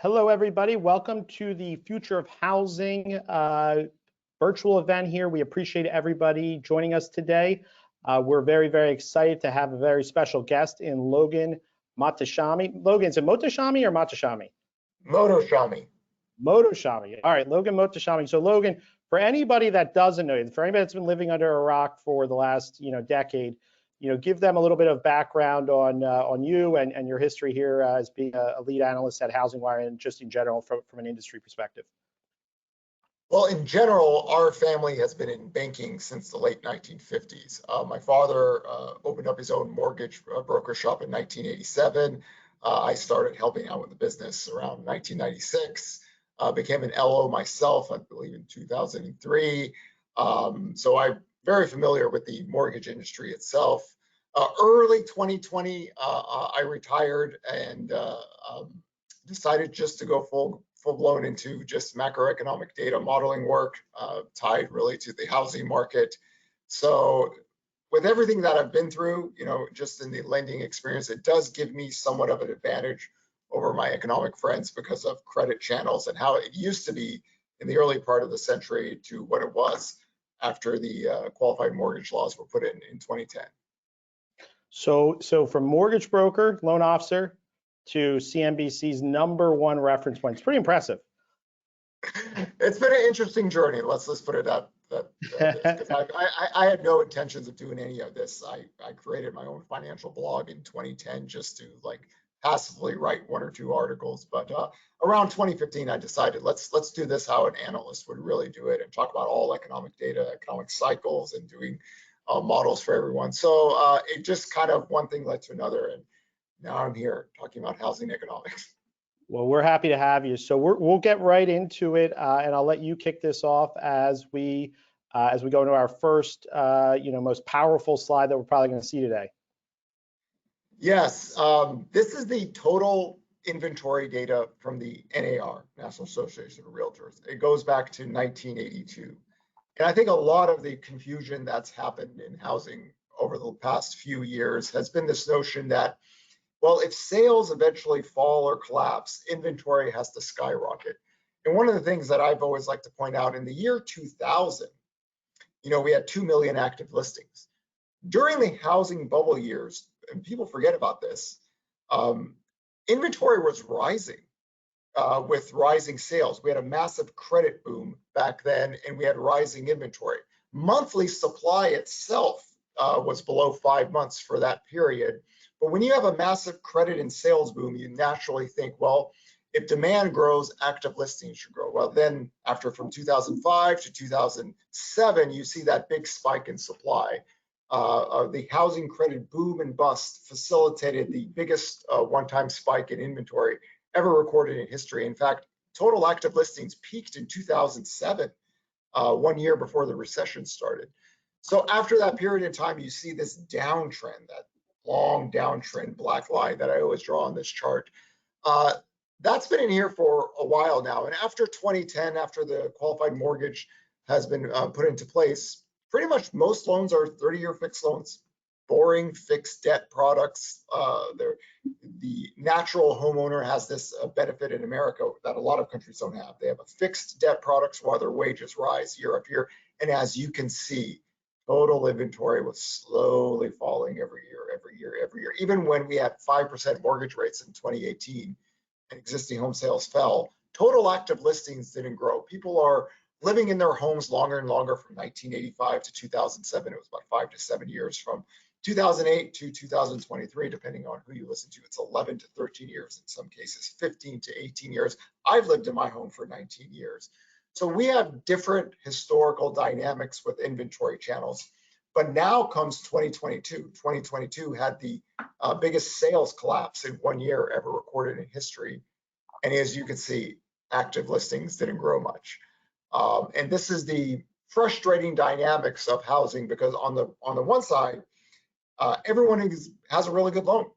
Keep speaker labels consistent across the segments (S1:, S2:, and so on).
S1: Hello, everybody. Welcome to the Future of Housing virtual event here. We appreciate everybody joining us today. We're very, very excited to have a very special guest in Logan Mohtashami. Logan, is it Mohtashami or Mohtashami?
S2: Mohtashami.
S1: Mohtashami. All right, Logan Mohtashami. So Logan, for anybody that doesn't know you, for anybody that's been living under a rock for the last decade, give them a little bit of background on you and your history here as being a lead analyst at Housingwire and just in general from an industry perspective.
S2: Well, in general, our family has been in banking since the late 1950s. My father opened up his own mortgage broker shop in 1987. I started helping out with the business around 1996. Became an LO myself, I believe, in 2003. So I'm very familiar with the mortgage industry itself. Early 2020, I retired and decided just to go full-blown into just macroeconomic data modeling work, tied really to the housing market. So with everything that I've been through, just in the lending experience, it does give me somewhat of an advantage over my economic friends because of credit channels and how it used to be in the early part of the century to what it was after the qualified mortgage laws were put in 2010.
S1: So from mortgage broker, loan officer, to CNBC's #1 reference point. It's pretty impressive.
S2: It's been an interesting journey. Let's put it that because I had no intentions of doing any of this. I created my own financial blog in 2010 just to passively write 1 or 2 articles. But around 2015, I decided let's do this how an analyst would really do it and talk about all economic data, economic cycles, and doing models for everyone. So it just kind of one thing led to another, and now I'm here talking about housing economics.
S1: Well, we're happy to have you. So we'll get right into it, and I'll let you kick this off as we go into our first, most powerful slide that we're probably going to see today.
S2: Yes, this is the total inventory data from the NAR, National Association of Realtors. It goes back to 1982. And I think a lot of the confusion that's happened in housing over the past few years has been this notion that, well, if sales eventually fall or collapse, inventory has to skyrocket. And one of the things that I've always liked to point out, in the year 2000, we had 2 million active listings. During the housing bubble years, and people forget about this, inventory was rising with rising sales. We had a massive credit boom back then, and we had rising inventory. Monthly supply itself was below 5 months for that period. But when you have a massive credit and sales boom, you naturally think, well, if demand grows, active listings should grow. Well, then from 2005 to 2007, you see that big spike in supply. The housing credit boom and bust facilitated the biggest one-time spike in inventory ever recorded in history. In fact, total active listings peaked in 2007, 1 year before the recession started. So after that period of time, you see this downtrend, that long downtrend black line that I always draw on this chart. That's been in here for a while now. And after 2010, after the qualified mortgage has been put into place, pretty much most loans are 30-year fixed loans, boring fixed debt products. The natural homeowner has this benefit in America that a lot of countries don't have. They have a fixed debt products while their wages rise year after year. And as you can see, total inventory was slowly falling every year. Even when we had 5% mortgage rates in 2018 and existing home sales fell, total active listings didn't grow. People are living in their homes longer and longer from 1985 to 2007. It was about 5 to 7 years. From 2008 to 2023, depending on who you listen to, it's 11 to 13 years in some cases, 15 to 18 years. I've lived in my home for 19 years. So we have different historical dynamics with inventory channels. But now comes 2022. 2022 had the biggest sales collapse in 1 year ever recorded in history. And as you can see, active listings didn't grow much. And this is the frustrating dynamics of housing, because on the one side, everyone has a really good loan,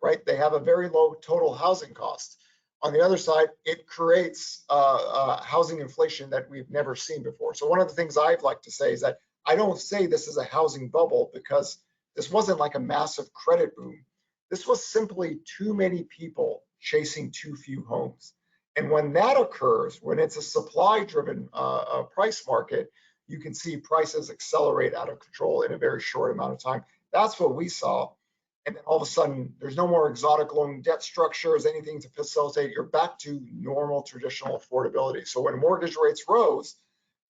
S2: right? They have a very low total housing cost. On the other side, it creates housing inflation that we've never seen before. So one of the things I'd like to say is that I don't say this is a housing bubble, because this wasn't like a massive credit boom. This was simply too many people chasing too few homes. And when that occurs, when it's a supply-driven price market, you can see prices accelerate out of control in a very short amount of time. That's what we saw. And then all of a sudden, there's no more exotic loan debt structures, anything to facilitate. You're back to normal traditional affordability. So when mortgage rates rose,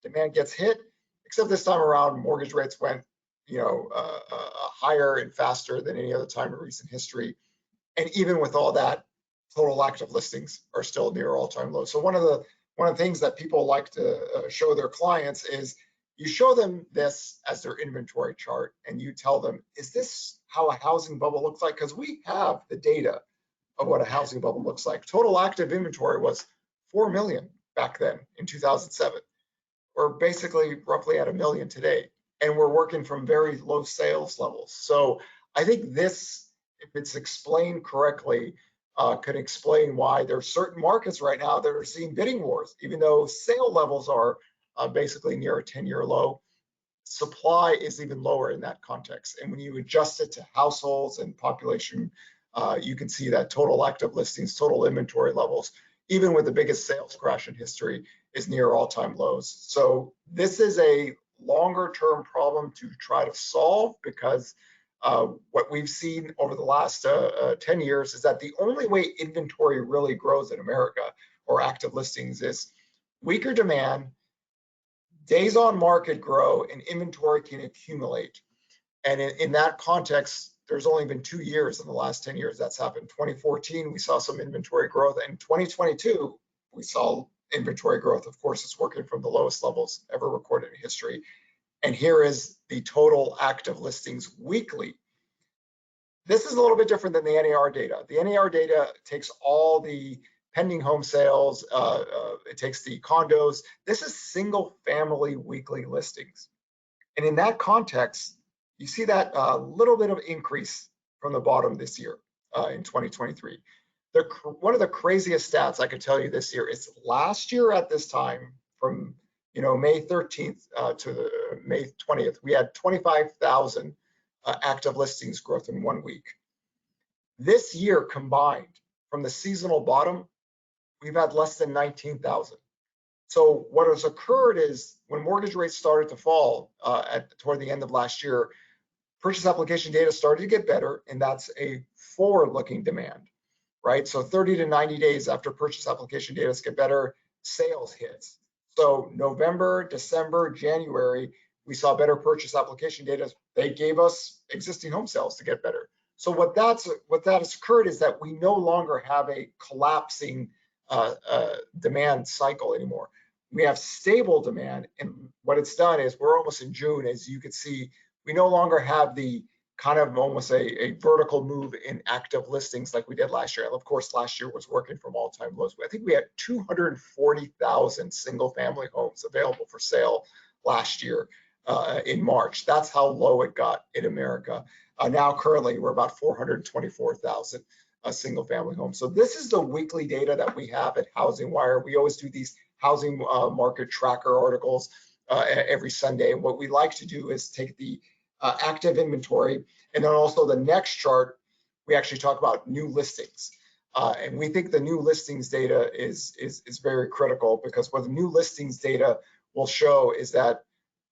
S2: demand gets hit, except this time around, mortgage rates went, higher and faster than any other time in recent history. And even with all that, total active listings are still near all-time lows. So one of the things that people like to show their clients is you show them this as their inventory chart, and you tell them, is this how a housing bubble looks like? Because we have the data of what a housing bubble looks like. Total active inventory was 4 million back then in 2007. We're basically roughly at 1 million today, and we're working from very low sales levels. So I think this, if it's explained correctly, could explain why there's certain markets right now that are seeing bidding wars, even though sale levels are basically near a 10-year low. Supply is even lower in that context. And when you adjust it to households and population, you can see that total active listings, total inventory levels, even with the biggest sales crash in history, is near all-time lows. So this is a longer-term problem to try to solve, because what we've seen over the last 10 years is that the only way inventory really grows in America, or active listings, is weaker demand, days on market grow, and inventory can accumulate. And in that context, there's only been 2 years in the last 10 years that's happened. 2014, we saw some inventory growth, and 2022, we saw inventory growth. Of course, it's working from the lowest levels ever recorded in history. And here is the total active listings weekly. This is a little bit different than the NAR data. The NAR data takes all the pending home sales, it takes the condos. This is single family weekly listings. And in that context, you see that little bit of increase from the bottom this year in 2023. One of the craziest stats I could tell you this year is last year at this time, from May 13th to May 20th, we had 25,000 active listings growth in 1 week. This year combined, from the seasonal bottom, we've had less than 19,000. So what has occurred is, when mortgage rates started to fall toward the end of last year, purchase application data started to get better, and that's a forward-looking demand, right? So 30 to 90 days after purchase application data get better, sales hits. So November, December, January, we saw better purchase application data. They gave us existing home sales to get better. So what that has occurred is that we no longer have a collapsing demand cycle anymore. We have stable demand, and what it's done is, we're almost in June, as you can see, we no longer have the kind of almost a vertical move in active listings like we did last year. And of course, last year was working from all-time lows. I think we had 240,000 single family homes available for sale last year in March. That's how low it got in America. Now currently we're about 424,000 single family homes. So this is the weekly data that we have at Housingwire. We always do these housing market tracker articles every Sunday. And what we like to do is take the active inventory, and then also the next chart, we actually talk about new listings. And we think the new listings data is very critical, because what the new listings data will show is that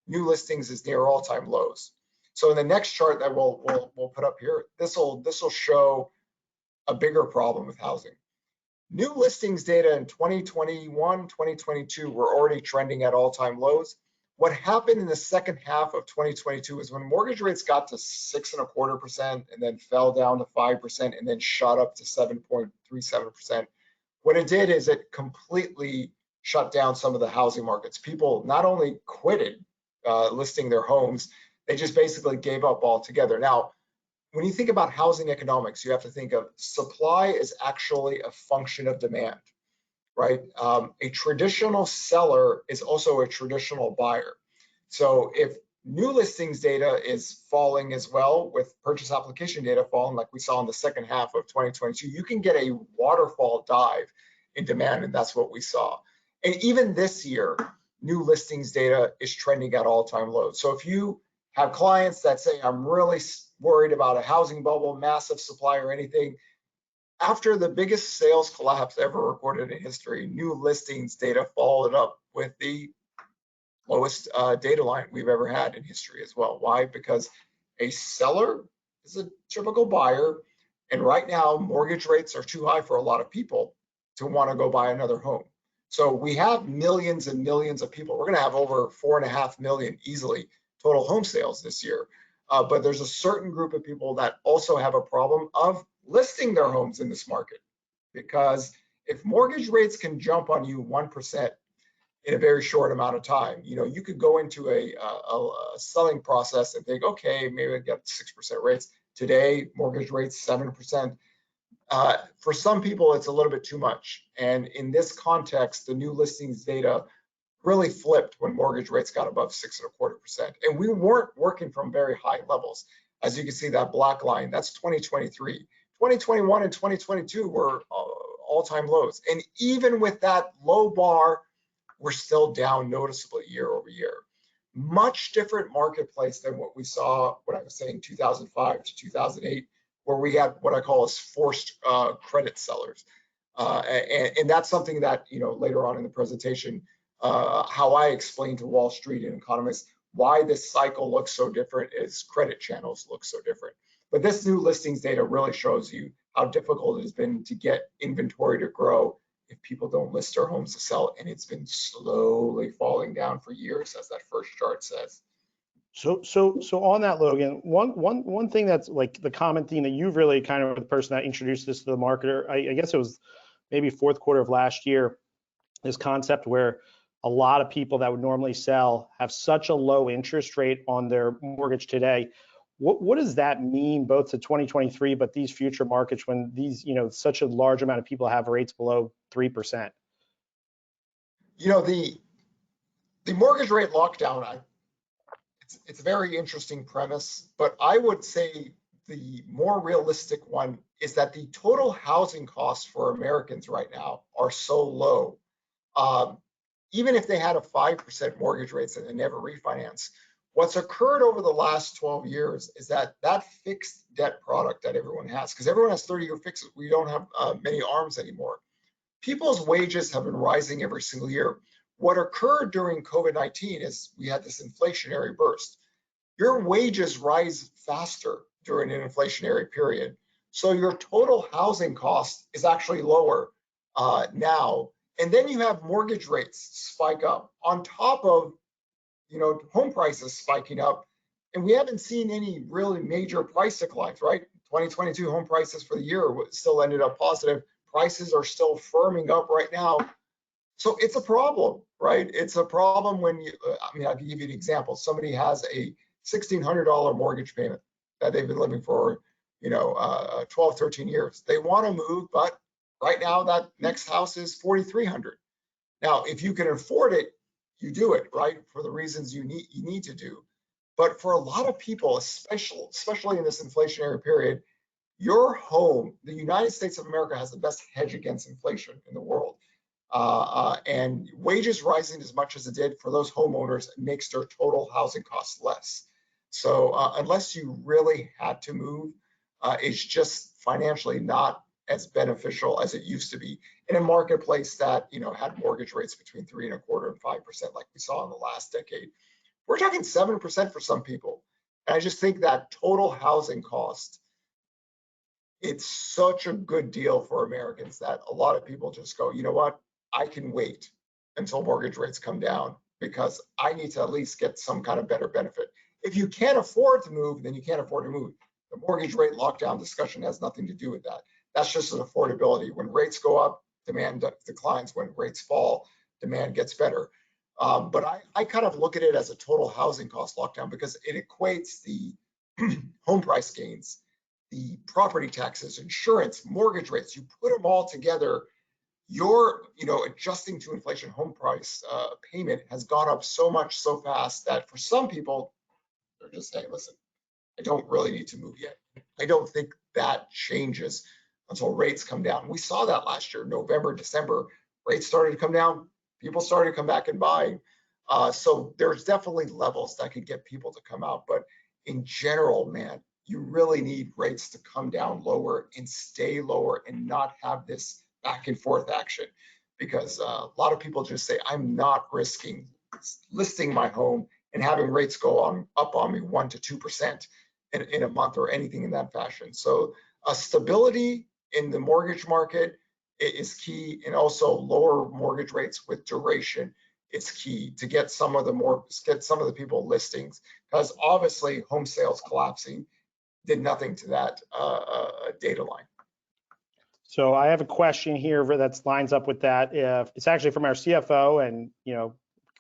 S2: new listings is near all-time lows. So in the next chart that we'll put up here, this will show a bigger problem with housing. New listings data in 2021, 2022 were already trending at all-time lows. What happened in the second half of 2022 is, when mortgage rates got to 6.25% and then fell down to 5% and then shot up to 7.37%, what it did is it completely shut down some of the housing markets. People not only quitted listing their homes, they just basically gave up altogether. Now, when you think about housing economics, you have to think of supply is actually a function of demand, right? A traditional seller is also a traditional buyer. So if new listings data is falling as well, with purchase application data falling like we saw in the second half of 2022, you can get a waterfall dive in demand, and that's what we saw. And even this year, new listings data is trending at all-time lows. So if you have clients that say, I'm really worried about a housing bubble, massive supply, or anything, After the biggest sales collapse ever recorded in history, new listings data followed up with the lowest data line we've ever had in history as well. Why? Because a seller is a typical buyer, and right now mortgage rates are too high for a lot of people to want to go buy another home. So we have millions and millions of people. We're going to have over 4.5 million easily total home sales this year. But there's a certain group of people that also have a problem of listing their homes in this market, because if mortgage rates can jump on you 1% in a very short amount of time, you could go into a selling process and think, okay, maybe I get 6% rates. Today, mortgage rates 7%. For some people, it's a little bit too much. And in this context, the new listings data really flipped when mortgage rates got above 6.25%. And we weren't working from very high levels. As you can see, that black line, that's 2023. 2021 and 2022 were all-time lows. And even with that low bar, we're still down noticeably year over year. Much different marketplace than what we saw, what I was saying, 2005 to 2008, where we had what I call as forced credit sellers. And that's something that, later on in the presentation, how I explain to Wall Street and economists why this cycle looks so different is credit channels look so different. But this new listings data really shows you how difficult it has been to get inventory to grow if people don't list their homes to sell, and it's been slowly falling down for years, as that first chart says.
S1: So on that, Logan, one thing that's like the common theme that you've really kind of the person that introduced this to the marketer, I guess it was maybe fourth quarter of last year, this concept where a lot of people that would normally sell have such a low interest rate on their mortgage today. What does that mean both to 2023, but these future markets when these, such a large amount of people have rates below 3%?
S2: The mortgage rate lockdown, it's a very interesting premise, but I would say the more realistic one is that the total housing costs for Americans right now are so low. Even if they had a 5% mortgage rates and they never refinance, what's occurred over the last 12 years is that fixed debt product that everyone has, because everyone has 30-year fixes, we don't have many arms anymore. People's wages have been rising every single year. What occurred during COVID-19 is we had this inflationary burst. Your wages rise faster during an inflationary period. So your total housing cost is actually lower now. And then you have mortgage rates spike up on top of, home prices spiking up. And we haven't seen any really major price declines, right? 2022 home prices for the year still ended up positive. Prices are still firming up right now. So it's a problem, right? It's a problem when I can give you an example. Somebody has a $1,600 mortgage payment that they've been living for, 12, 13 years. They want to move, but right now that next house is $4,300. Now, if you can afford it, you do it, right? For the reasons you need to do. But for a lot of people, especially in this inflationary period, your home, the United States of America has the best hedge against inflation in the world. And wages rising as much as it did for those homeowners makes their total housing costs less. So unless you really had to move, it's just financially not as beneficial as it used to be in a marketplace that had mortgage rates between 3.25% and 5%, like we saw in the last decade. We're talking 7% for some people. And I just think that total housing cost, it's such a good deal for Americans that a lot of people just go, you know what, I can wait until mortgage rates come down because I need to at least get some kind of better benefit. If you can't afford to move, then you can't afford to move. The mortgage rate lockdown discussion has nothing to do with that. That's just an affordability. When rates go up, demand declines. When rates fall, demand gets better. But I kind of look at it as a total housing cost lockdown because it equates the home price gains, the property taxes, insurance, mortgage rates. You put them all together, your adjusting to inflation home price payment has gone up so much so fast that for some people, they're just saying, listen, I don't really need to move yet. I don't think that changes until rates come down. We saw that last year, November, December, rates started to come down. People started to come back and buy. So there's definitely levels that could get people to come out. But in general, man, you really need rates to come down lower and stay lower and not have this back and forth action. Because a lot of people just say, I'm not risking listing my home and having rates go up on me 1 to 2% in a month or anything in that fashion. So stability in the mortgage market is key, and also lower mortgage rates with duration is key to get some of the people listings, because obviously home sales collapsing did nothing to that data line.
S1: So I have a question here that lines up with that. It's actually from our CFO, and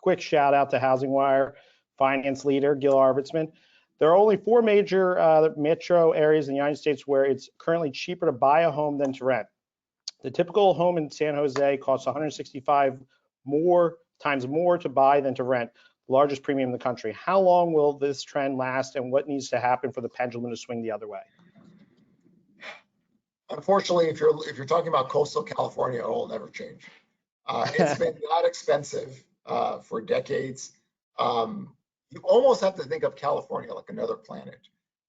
S1: quick shout out to Housingwire finance leader Gil Arvidsman. There are only 4 major metro areas in the United States where it's currently cheaper to buy a home than to rent. The typical home in San Jose costs 165 times more to buy than to rent, the largest premium in the country. How long will this trend last, and what needs to happen for the pendulum to swing the other way?
S2: Unfortunately, if you're talking about coastal California, it will never change. It's been that expensive for decades. You almost have to think of California like another planet.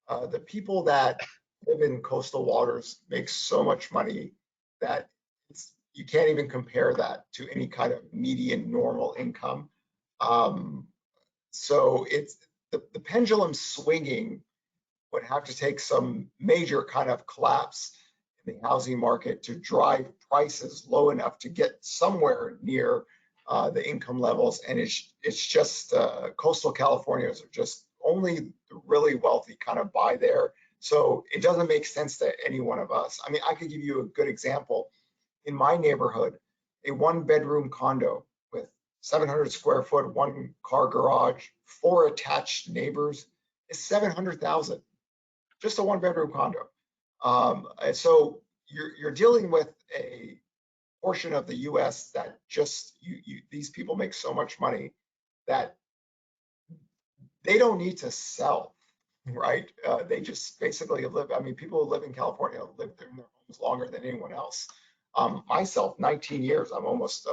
S2: The people that live in coastal waters make so much money that you can't even compare that to any kind of median normal income. So it's the pendulum swinging would have to take some major kind of collapse in the housing market to drive prices low enough to get somewhere near the income levels. And it's just coastal Californians are just only the really wealthy kind of buy there. So it doesn't make sense to any one of us. I mean, I could give you a good example. In my neighborhood, a 1-bedroom condo with 700 square foot, 1-car garage, 4 attached neighbors is $700,000. Just a 1-bedroom condo. And so you're dealing with a portion of the U.S. that just these people make so much money that they don't need to sell, right? They just basically live. I mean, people who live in California live in their homes longer than anyone else. Myself, 19 years, I'm almost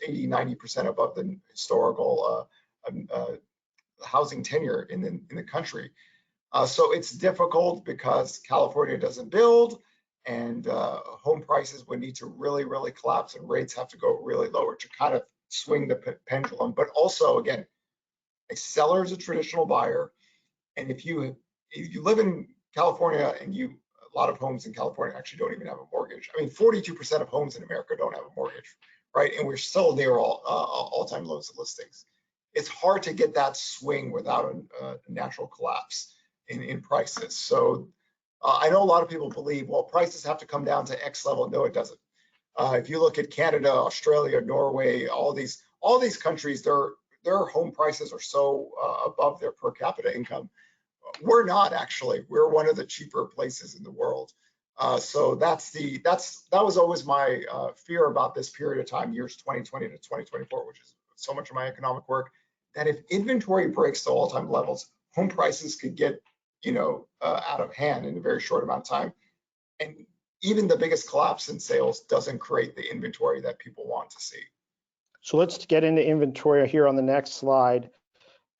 S2: 80-90% above the historical housing tenure in the country. So it's difficult because California doesn't build, and home prices would need to really, really collapse, and rates have to go really lower to kind of swing the pendulum. But also, again, a seller is a traditional buyer, and if you live in California and a lot of homes in California actually don't even have a mortgage. I mean, 42% of homes in America don't have a mortgage, right? And we're still near all-time lows of listings. It's hard to get that swing without a natural collapse in prices. So I know a lot of people believe, well, prices have to come down to X level. No, it doesn't. If you look at Canada, Australia, Norway, all these countries, their home prices are so above their per capita income. We're not actually. We're one of the cheaper places in the world. So that was always my fear about this period of time, years 2020 to 2024, which is so much of my economic work, that if inventory breaks to all-time levels, home prices could get out of hand in a very short amount of time. And even the biggest collapse in sales doesn't create the inventory that people want to see.
S1: So let's get into inventory here on the next slide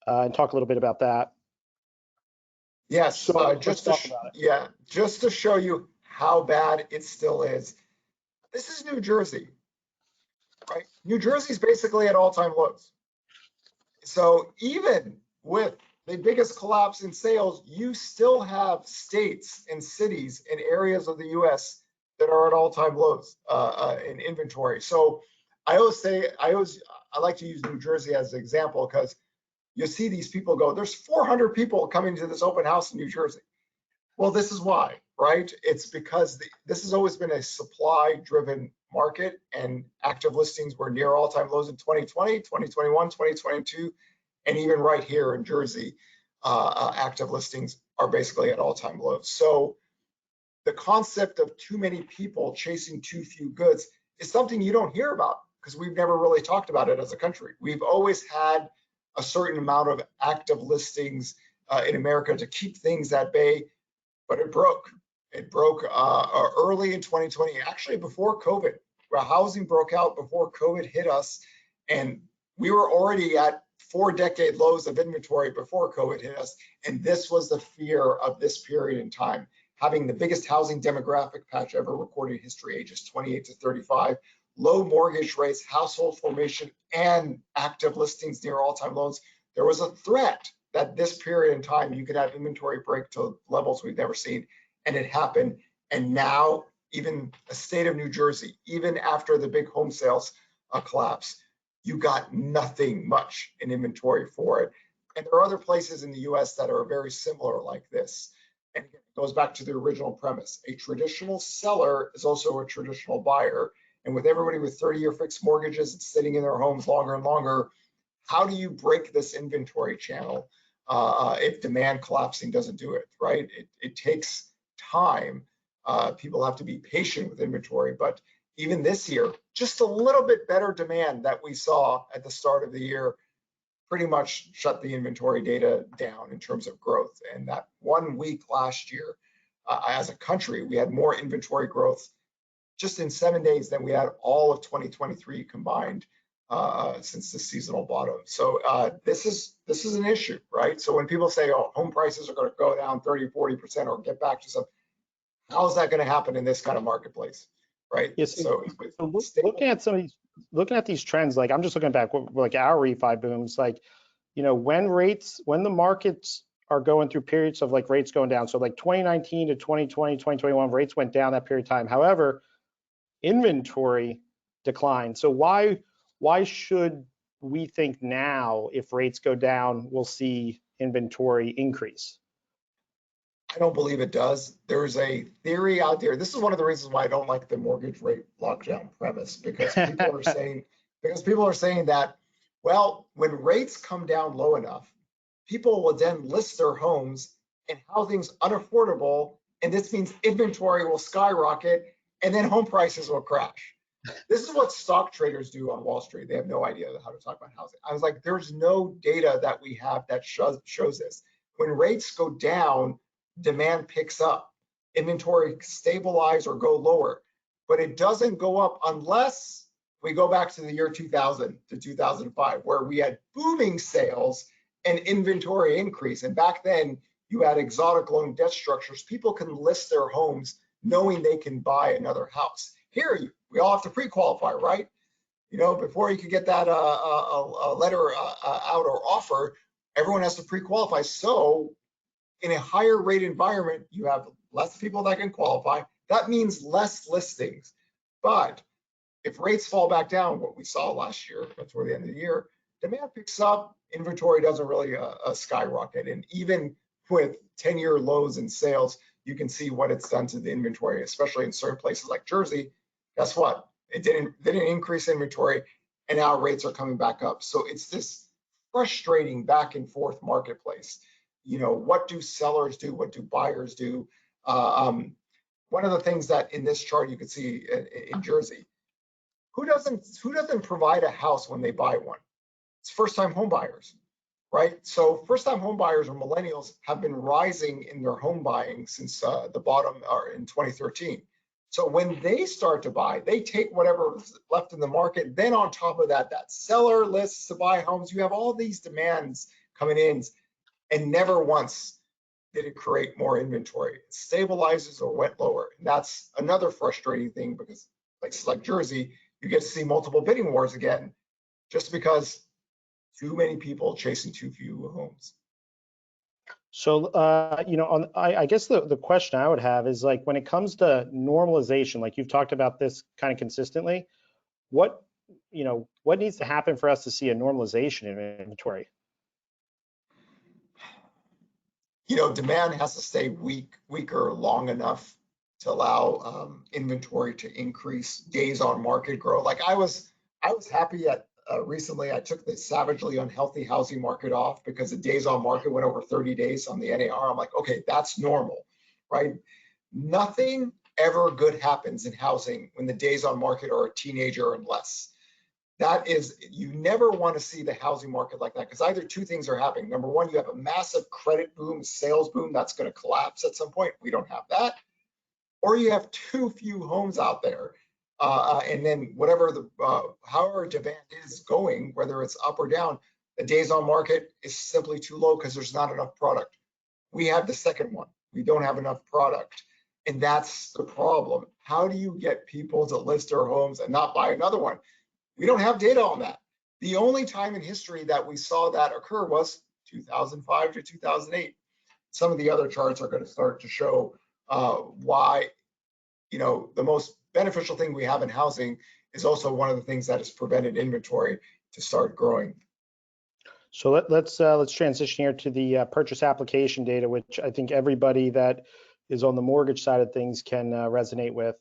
S1: and talk a little bit about that.
S2: Yes,
S1: so
S2: just to show you how bad it still is. This is New Jersey, right? New Jersey is basically at all-time lows. So even with the biggest collapse in sales, you still have states and cities and areas of the U.S. that are at all-time lows in inventory. So I like to use New Jersey as an example, because you see these people go, there's 400 people coming to this open house in New Jersey. Well, this is why, right? It's because this has always been a supply-driven market, and active listings were near all-time lows in 2020, 2021, 2022, and even right here in Jersey, active listings are basically at all-time lows. So the concept of too many people chasing too few goods is something you don't hear about, because we've never really talked about it as a country. We've always had a certain amount of active listings in America to keep things at bay, but it broke. It broke early in 2020, actually before COVID, where housing broke out before COVID hit us, and we were already at 4-decade lows of inventory before COVID hit us. And this was the fear of this period in time, having the biggest housing demographic patch ever recorded in history, ages 28 to 35, low mortgage rates, household formation, and active listings near all-time lows. There was a threat that this period in time, you could have inventory break to levels we've never seen, and it happened. And now, even a state of New Jersey, even after the big home sales collapse, you got nothing much in inventory for it. And there are other places in the US that are very similar like this. And it goes back to the original premise. A traditional seller is also a traditional buyer. And with everybody with 30-year fixed mortgages sitting in their homes longer and longer, how do you break this inventory channel if demand collapsing doesn't do it, right? It takes time. People have to be patient with inventory, but even this year, just a little bit better demand that we saw at the start of the year pretty much shut the inventory data down in terms of growth. And that 1 week last year, as a country, we had more inventory growth just in 7 days than we had all of 2023 combined since the seasonal bottom. So this is an issue, right? So when people say, oh, home prices are going to go down 30, 40% or get back to some, how is that going to happen in this kind of marketplace, right?
S1: Yes.
S2: So
S1: looking at these trends, like I'm just looking back, like our refi booms, like, you know, when the markets are going through periods of like rates going down. So like 2019 to 2020, 2021, rates went down that period of time. However, inventory declined. So why should we think now if rates go down, we'll see inventory increase?
S2: I don't believe it does. There's a theory out there. This is one of the reasons why I don't like the mortgage rate lockdown premise, because people are saying that, well, when rates come down low enough, people will then list their homes and housing's unaffordable, and this means inventory will skyrocket and then home prices will crash. This is what stock traders do on Wall Street. They have no idea how to talk about housing. I was like, there's no data that we have that shows this. When rates go down, demand picks up, inventory stabilize or go lower, but it doesn't go up unless we go back to the year 2000 to 2005, where we had booming sales and inventory increase. And back then you had exotic loan debt structures. People can list their homes knowing they can buy another house. Here, we all have to pre-qualify, right? You know, before you can get that a letter out or offer, everyone has to pre-qualify. So in a higher rate environment, you have less people that can qualify. That means less listings. But if rates fall back down, what we saw last year, toward the end of the year, demand picks up, inventory doesn't really skyrocket. And even with 10-year lows in sales, you can see what it's done to the inventory, especially in certain places like Jersey. Guess what? It didn't increase inventory, and now rates are coming back up. So it's this frustrating back and forth marketplace. You know, what do sellers do? What do buyers do? One of the things that in this chart you can see in Jersey, who doesn't provide a house when they buy one? It's first-time home buyers, right? So first-time home buyers or millennials have been rising in their home buying since the bottom in 2013. So when they start to buy, they take whatever's left in the market. Then on top of that, that seller lists to buy homes. You have all these demands coming in, and never once did it create more inventory. It stabilizes or went lower. And that's another frustrating thing, because places like Jersey, you get to see multiple bidding wars again, just because too many people chasing too few homes.
S1: So, you know, I guess the question I would have is, like, when it comes to normalization, like you've talked about this kind of consistently, what needs to happen for us to see a normalization in inventory?
S2: You know, demand has to stay weaker long enough to allow inventory to increase, days on market grow. Like I was happy at recently, I took the savagely unhealthy housing market off because the days on market went over 30 days on the NAR. I'm like, okay, that's normal, right? Nothing ever good happens in housing when the days on market are a teenager and less. That is, you never want to see the housing market like that, because either two things are happening. Number one, you have a massive credit boom, sales boom that's going to collapse at some point. We don't have that. Or you have too few homes out there. And then whatever however demand is going, whether it's up or down, The days on market is simply too low because there's not enough product. We have the second one. We don't have enough product. And that's the problem. How do you get people to list their homes and not buy another one? We don't have data on that. The only time in history that we saw that occur was 2005 to 2008. Some of the other charts are going to start to show why, the most beneficial thing we have in housing is also one of the things that has prevented inventory to start growing.
S1: So let's transition here to the purchase application data, which I think everybody that is on the mortgage side of things can resonate with.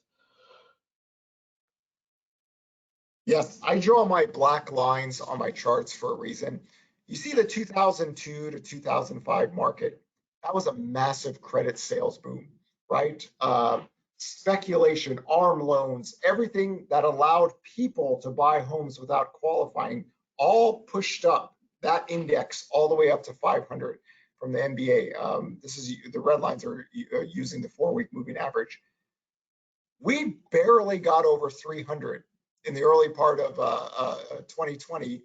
S2: Yes, I draw my black lines on my charts for a reason. You see the 2002 to 2005 market, that was a massive credit sales boom, right? Speculation, arm loans, everything that allowed people to buy homes without qualifying, all pushed up that index all the way up to 500 from the MBA. This is the red lines are using the 4-week moving average. We barely got over 300 in the early part of 2020,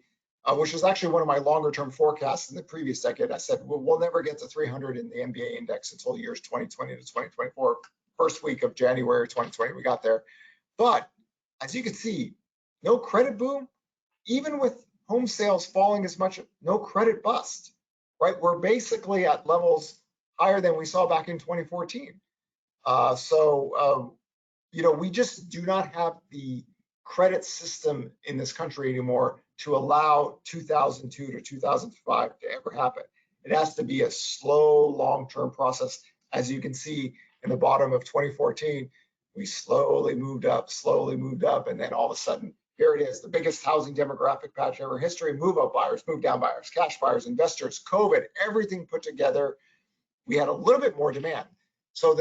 S2: which was actually one of my longer term forecasts in the previous decade. I said, well, we'll never get to 300 in the MBA index until years 2020 to 2024. First week of January 2020, we got there. But as you can see, no credit boom, even with home sales falling as much, no credit bust, right? We're basically at levels higher than we saw back in 2014. We just do not have the credit system in this country anymore to allow 2002 to 2005 to ever happen. It has to be a slow, long-term process. As you can see in the bottom of 2014, we slowly moved up, and then all of a sudden, here it is, the biggest housing demographic patch ever in history. Move up buyers, move down buyers, cash buyers, investors, COVID, everything put together. We had a little bit more demand. So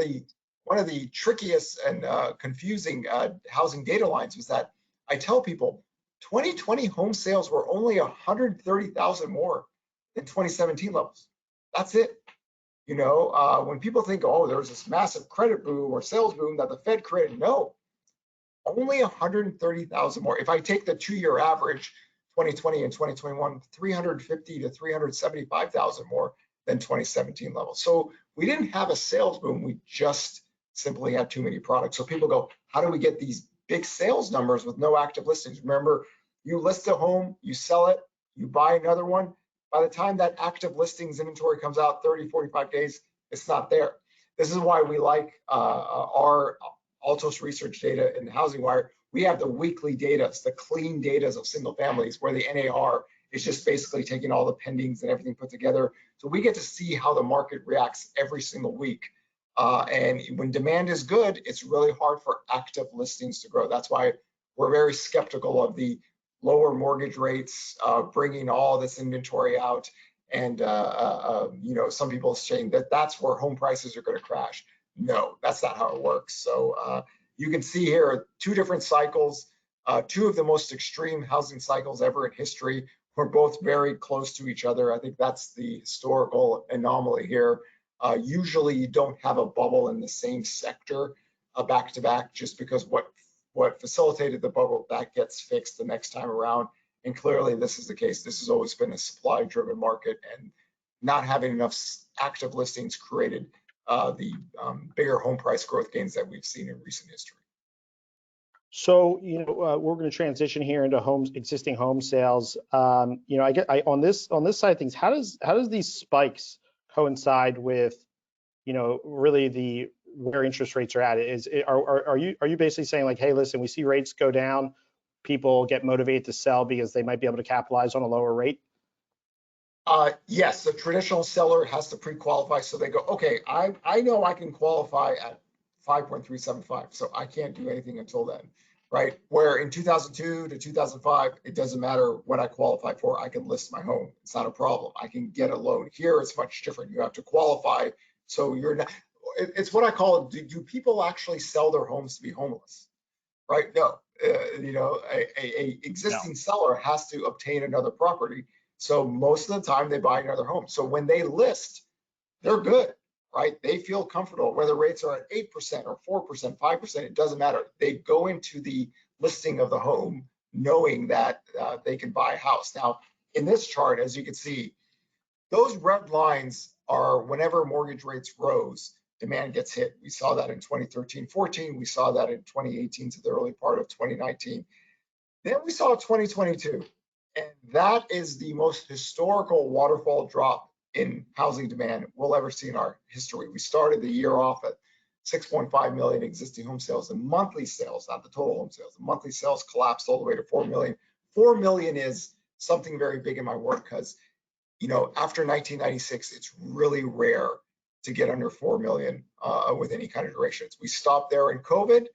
S2: one of the trickiest and confusing housing data lines was that I tell people 2020 home sales were only 130,000 more than 2017 levels. That's it. When people think, oh, there's this massive credit boom or sales boom that the Fed created, no, only 130,000 more. If I take the 2-year average, 2020 and 2021, 350 to 375,000 more than 2017 levels. So we didn't have a sales boom. We just simply had too many products. So people go, how do we get these big sales numbers with no active listings? Remember, you list a home, you sell it, you buy another one. By the time that active listings inventory comes out, 30, 45 days, it's not there. This is why we like our Altos research data in the Housingwire. We have the weekly data, the clean data of single families, where the NAR is just basically taking all the pendings and everything put together. So we get to see how the market reacts every single week. And when demand is good, it's really hard for active listings to grow. That's why we're very skeptical of the lower mortgage rates bringing all this inventory out. And some people saying that that's where home prices are going to crash. No, that's not how it works. So you can see here 2 different cycles, 2 of the most extreme housing cycles ever in history. We're both very close to each other. I think that's the historical anomaly here. Usually you don't have a bubble in the same sector back to back, just because what facilitated the bubble, that gets fixed the next time around. And clearly this is the case. This has always been a supply driven market, and not having enough active listings created the bigger home price growth gains that we've seen in recent history.
S1: So, we're going to transition here into existing home sales. On this side of things, how does these spikes coincide with, really where interest rates are at? Are you basically saying like, hey, listen, we see rates go down, people get motivated to sell because they might be able to capitalize on a lower rate?
S2: Yes, the traditional seller has to pre-qualify. So they go, okay, I know I can qualify at 5.375, so I can't do anything until then, right? Where in 2002 to 2005, it doesn't matter what I qualify for. I can list my home. It's not a problem. I can get a loan. Here, it's much different. You have to qualify. So you're not, it's what I call, do people actually sell their homes to be homeless, right? No, a existing seller has to obtain another property. So most of the time they buy another home. So when they list, they're good, right? They feel comfortable, whether rates are at 8% or 4%, 5%, it doesn't matter. They go into the listing of the home knowing that they can buy a house. Now, in this chart, as you can see, those red lines are whenever mortgage rates rose, demand gets hit. We saw that in 2013-14. We saw that in 2018 to the early part of 2019. Then we saw 2022, and that is the most historical waterfall drop in housing demand we'll ever see in our history. We started the year off at 6.5 million existing home sales. The monthly sales, not the total home sales, the monthly sales collapsed all the way to 4 million. 4 million is something very big in my work because, you know, after 1996, it's really rare to get under 4 million with any kind of durations. We stopped there in COVID.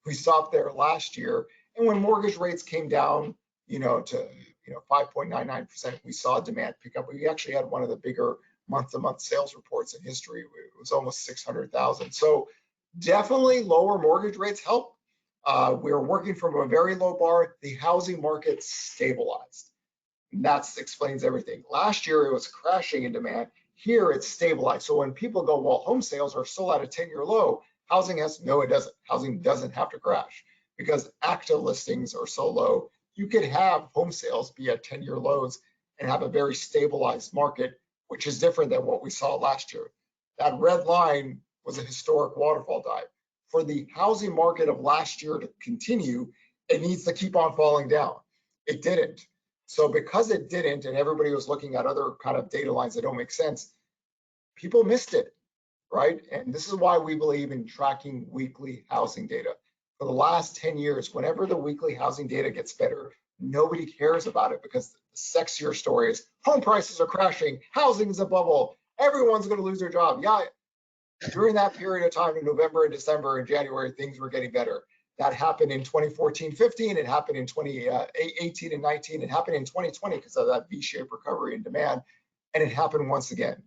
S2: We stopped there last year. And when mortgage rates came down, you know, to 5.99%, we saw demand pick up. We actually had one of the bigger month-to-month sales reports in history. It was almost 600,000. So definitely lower mortgage rates help. We're working from a very low bar. The housing market stabilized. And that explains everything. Last year, it was crashing in demand. Here, it's stabilized. So when people go, well, home sales are still at a 10-year low, housing has, no, it doesn't. Housing doesn't have to crash because active listings are so low. You could have home sales be at 10-year lows and have a very stabilized market, which is different than what we saw last year. That red line was a historic waterfall dive. For the housing market of last year to continue, it needs to keep on falling down. It didn't. So because it didn't, and everybody was looking at other kind of data lines that don't make sense, people missed it, right? And this is why we believe in tracking weekly housing data. For the last 10 years, whenever the weekly housing data gets better, nobody cares about it because the sexier story is home prices are crashing, housing is a bubble, everyone's going to lose their job. Yeah, during that period of time in November and December and January, things were getting better. That happened in 2014-15, it happened in 2018 and 19, it happened in 2020 because of that V-shaped recovery in demand, and it happened once again.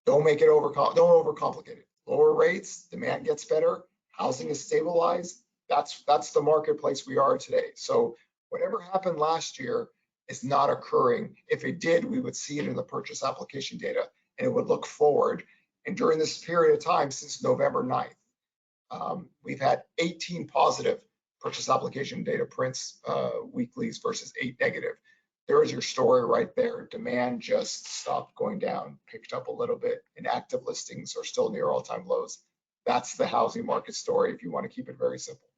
S2: Don't make it don't overcomplicate it. Lower rates, demand gets better, housing is stabilized. That's the marketplace we are today. So whatever happened last year is not occurring. If it did, we would see it in the purchase application data and it would look forward. And during this period of time, since November 9th, we've had 18 positive purchase application data prints weeklies versus 8 negative. There is your story right there. Demand just stopped going down, picked up a little bit, and active listings are still near all-time lows. That's the housing market story if you want to keep it very simple.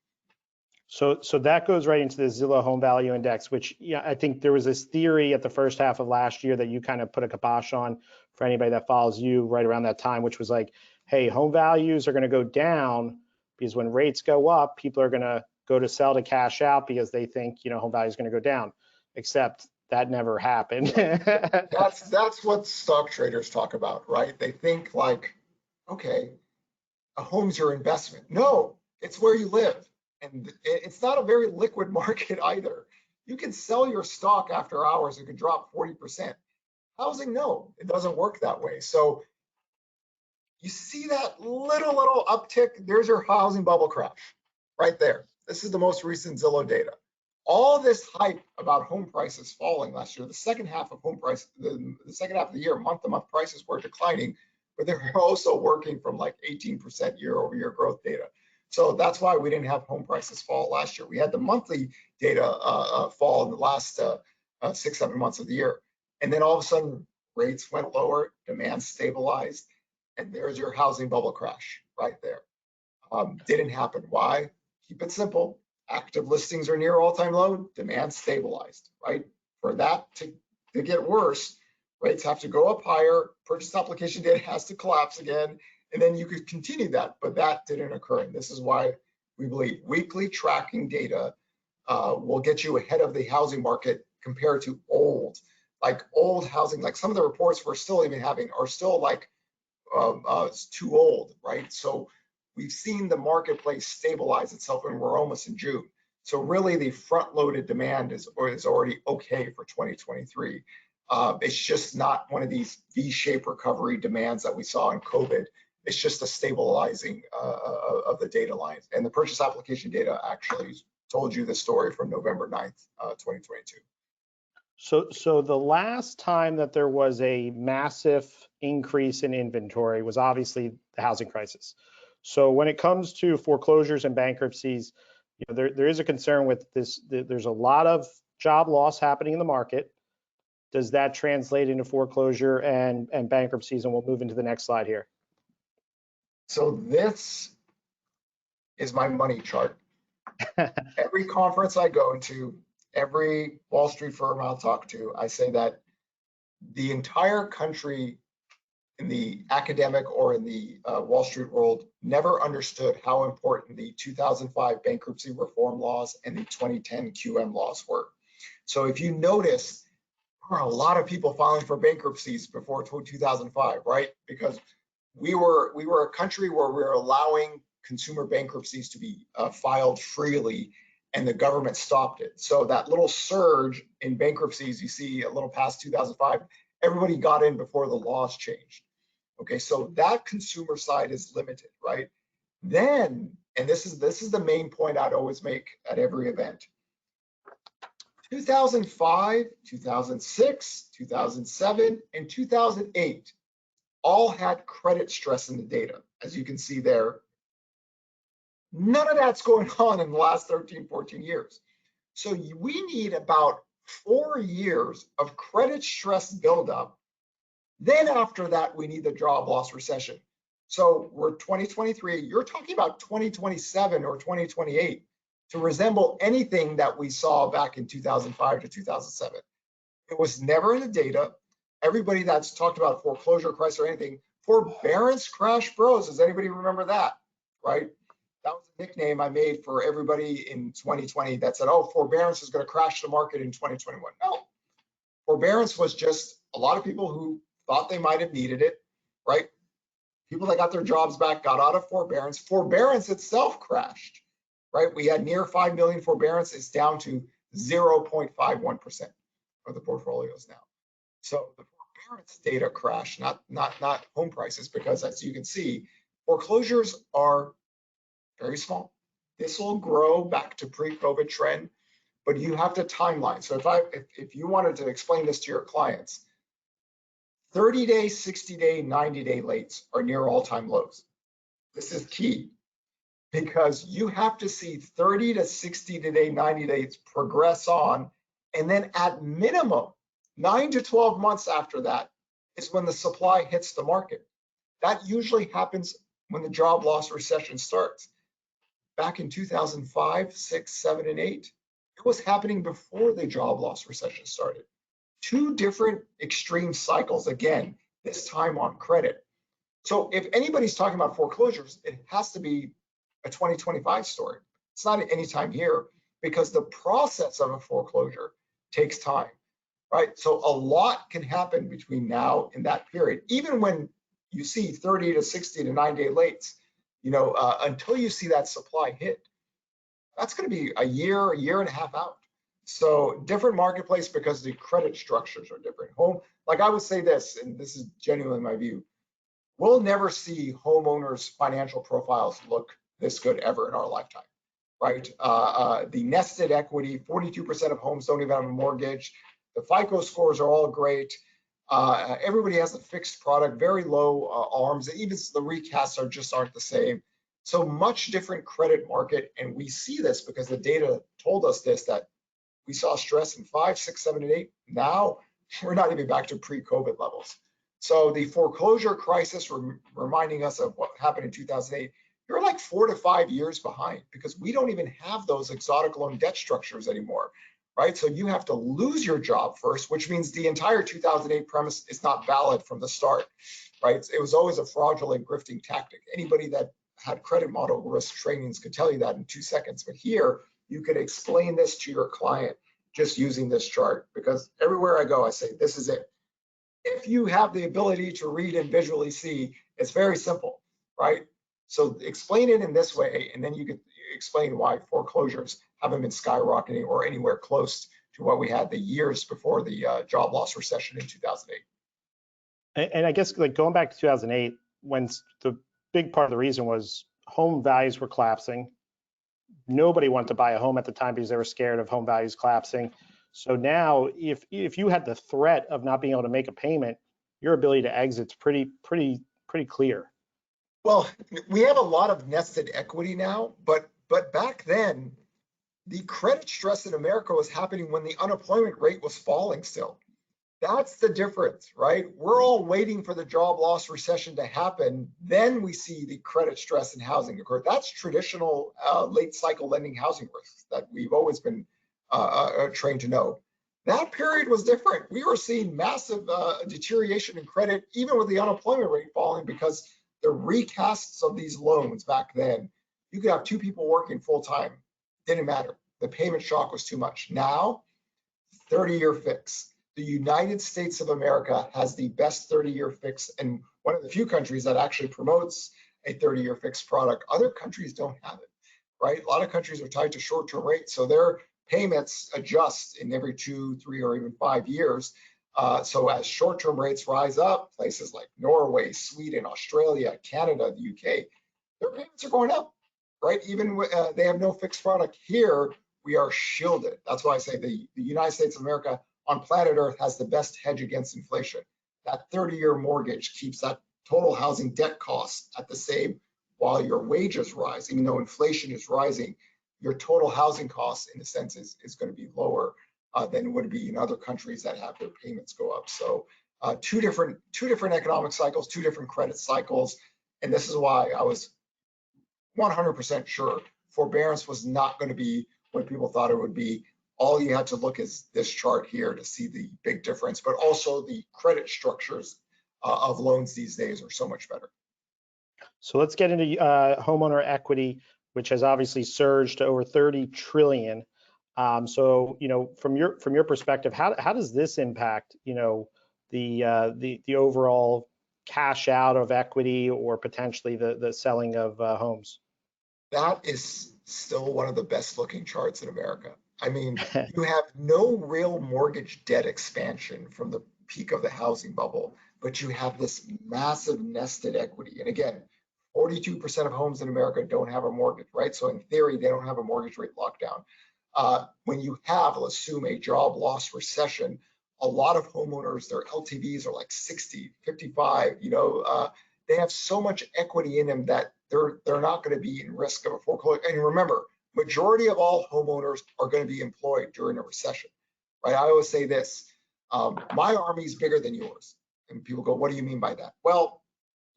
S1: So that goes right into the Zillow Home Value Index, which, yeah, I think there was this theory at the first half of last year that you kind of put a kibosh on for anybody that follows you right around that time, which was like, hey, home values are going to go down because when rates go up, people are going to go to sell to cash out because they think, you know, home value is going to go down, except that never happened.
S2: That's what stock traders talk about, right? They think like, okay, a home's your investment. No, it's where you live. And it's not a very liquid market either. You can sell your stock after hours, it can drop 40%. Housing, no, it doesn't work that way. So you see that little uptick, there's your housing bubble crash right there. This is the most recent Zillow data. All this hype about home prices falling last year, the second half of home price, the second half of the year, month-to-month prices were declining, but they were also working from like 18% year-over-year growth data. So that's why we didn't have home prices fall last year. We had the monthly data fall in the last 6-7 months of the year. And then all of a sudden, rates went lower, demand stabilized, and there's your housing bubble crash right there. Didn't happen. Why? Keep it simple. Active listings are near all-time low, demand stabilized, right? For that to get worse, rates have to go up higher, purchase application data has to collapse again, and then you could continue that, but that didn't occur. And this is why we believe weekly tracking data will get you ahead of the housing market compared to old housing. Like some of the reports we're still even having are still like it's too old, right? So we've seen the marketplace stabilize itself and we're almost in June. So really the front-loaded demand is already okay for 2023. It's just not one of these V-shaped recovery demands that we saw in COVID. It's just a stabilizing of the data lines. And the purchase application data actually told you the story from November 9th, 2022.
S1: So the last time that there was a massive increase in inventory was obviously the housing crisis. So when it comes to foreclosures and bankruptcies, you know, there is a concern with this. There's a lot of job loss happening in the market. does that translate into foreclosure and bankruptcies? And we'll move into the next slide here.
S2: So this is my money chart. Every conference I go to, every Wall Street firm I'll talk to, I say that the entire country in the academic or in the Wall Street world never understood how important the 2005 bankruptcy reform laws and the 2010 QM laws were. So if you notice, there were a lot of people filing for bankruptcies before 2005, right? Because we were a country where we were allowing consumer bankruptcies to be filed freely, and the government stopped it. So that little surge in bankruptcies you see a little past 2005, everybody got in before the laws changed. Okay, so that consumer side is limited, right? Then, and this is the main point I'd always make at every event. 2005, 2006, 2007, and 2008 all had credit stress in the data, as you can see there. None of that's going on in the last 13, 14 years. So we need about 4 years of credit stress buildup. Then after that, we need the job loss recession. So we're 2023, you're talking about 2027 or 2028 to resemble anything that we saw back in 2005 to 2007. It was never in the data. Everybody that's talked about foreclosure crisis or anything, forbearance crash bros, does anybody remember that, right? That was a nickname I made for everybody in 2020 that said, oh, forbearance is going to crash the market in 2021. No, forbearance was just a lot of people who thought they might have needed it, right? People that got their jobs back got out of forbearance. Forbearance itself crashed, right? We had near 5 million forbearance. It's down to 0.51% of the portfolios now. So the forbearance data crashed, not home prices, because as you can see, foreclosures are very small. This will grow back to pre-COVID trend, but you have to timeline. So if you wanted to explain this to your clients, 30-day, 60-day, 90-day lates are near all-time lows. This is key because you have to see 30 to 60 day, 90 days progress on, and then at minimum, 9 to 12 months after that is when the supply hits the market. That usually happens when the job loss recession starts. Back in 2005, 6, 7, and 8, it was happening before the job loss recession started. Two different extreme cycles, again, this time on credit. So if anybody's talking about foreclosures, it has to be a 2025 story. It's not any time here because the process of a foreclosure takes time, right? So a lot can happen between now and that period. Even when you see 30 to 60 to 9-day lates, until you see that supply hit, that's going to be a year and a half out. So different marketplace because the credit structures are different. Like I would say this, and this is genuinely my view, we'll never see homeowners' financial profiles look this good ever in our lifetime, right? The nested equity, 42% of homes don't even have a mortgage. The FICO scores are all great. Everybody has a fixed product, very low ARMs. Even the recasts aren't the same. So much different credit market. And we see this because the data told us this, that we saw stress in 5, 6, 7, and 8. Now we're not even back to pre-COVID levels. So the foreclosure crisis, reminding us of what happened in 2008, you're like 4 to 5 years behind because we don't even have those exotic loan debt structures anymore, right? So you have to lose your job first, which means the entire 2008 premise is not valid from the start, right? It was always a fraudulent grifting tactic. Anybody that had credit model risk trainings could tell you that in 2 seconds. But here, you could explain this to your client just using this chart, because everywhere I go, I say, this is it. If you have the ability to read and visually see, it's very simple, right? So explain it in this way, and then you could explain why foreclosures haven't been skyrocketing or anywhere close to what we had the years before the job loss recession in 2008.
S1: And I guess like going back to 2008, when the big part of the reason was home values were collapsing. Nobody wanted to buy a home at the time because they were scared of home values collapsing. So now, if you had the threat of not being able to make a payment, your ability to exit's pretty clear.
S2: Well, we have a lot of nested equity now, but back then, the credit stress in America was happening when the unemployment rate was falling still. That's the difference, right? We're all waiting for the job loss recession to happen. Then we see the credit stress in housing occur. That's traditional late cycle lending housing risks that we've always been trained to know. That period was different. We were seeing massive deterioration in credit, even with the unemployment rate falling, because the recasts of these loans back then, you could have two people working full time. Didn't matter. The payment shock was too much. Now, 30-year fix. The United States of America has the best 30-year fix, and one of the few countries that actually promotes a 30-year fixed product. Other countries don't have it, right? A lot of countries are tied to short-term rates, so their payments adjust in every 2, 3, or even 5 years. So as short-term rates rise up, places like Norway, Sweden, Australia, Canada, the UK, their payments are going up, right? Even they have no fixed product. Here, we are shielded. That's why I say the United States of America on planet Earth has the best hedge against inflation. That 30-year mortgage keeps that total housing debt cost at the same while your wages rise. Even though inflation is rising, your total housing cost, in a sense, is going to be lower than it would be in other countries that have their payments go up. So two different economic cycles, two different credit cycles. And this is why I was 100% sure forbearance was not going to be what people thought it would be. All you had to look is this chart here to see the big difference, but also the credit structures of loans these days are so much better.
S1: So let's get into homeowner equity, which has obviously surged to over 30 trillion. So, from your perspective, how does this impact, the overall cash out of equity or potentially the selling of homes?
S2: That is still one of the best looking charts in America. I mean, you have no real mortgage debt expansion from the peak of the housing bubble, but you have this massive nested equity. And again, 42% of homes in America don't have a mortgage, right? So in theory, they don't have a mortgage rate lockdown. When you have, let's assume, a job loss recession, a lot of homeowners, their LTVs are like 60, 55, they have so much equity in them that they're not going to be in risk of a foreclosure. And remember, majority of all homeowners are going to be employed during a recession, right? I always say this, my army is bigger than yours. And people go, what do you mean by that? Well,